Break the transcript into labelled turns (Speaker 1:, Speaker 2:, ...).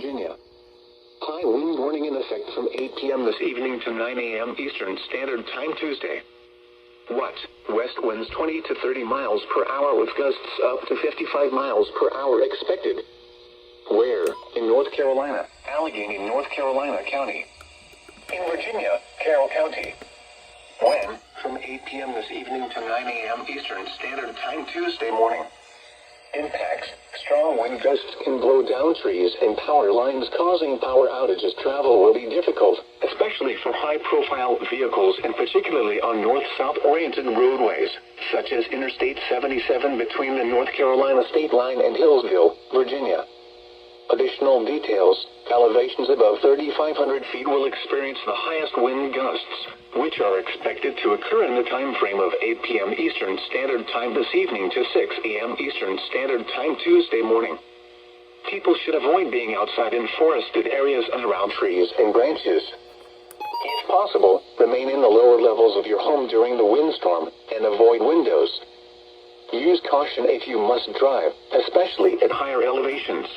Speaker 1: Virginia. High wind warning in effect from 8 p.m. this evening to 9 a.m. Eastern Standard Time Tuesday. What? West winds 20 to 30 miles per hour with gusts up to 55 miles per hour expected. Where? In North Carolina, Allegheny, North Carolina County. In Virginia, Carroll County. When? From 8 p.m. this evening to 9 a.m. Eastern Standard Time Tuesday morning. Impacts. Strong wind gusts can blow down trees and power lines, causing power outages. Travel will be difficult, especially for high-profile vehicles and particularly on north-south oriented roadways, such as Interstate 77 between the North Carolina state line and Hillsville, Virginia. Additional details: elevations above 3,500 feet will experience the highest wind gusts, which are expected to occur in the time frame of 8 p.m. Eastern Standard Time this evening to 6 a.m. Eastern Standard Time Tuesday morning. People should avoid being outside in forested areas and around trees and branches. If possible, remain in the lower levels of your home during the windstorm and avoid windows. Use caution if you must drive, especially at higher elevations.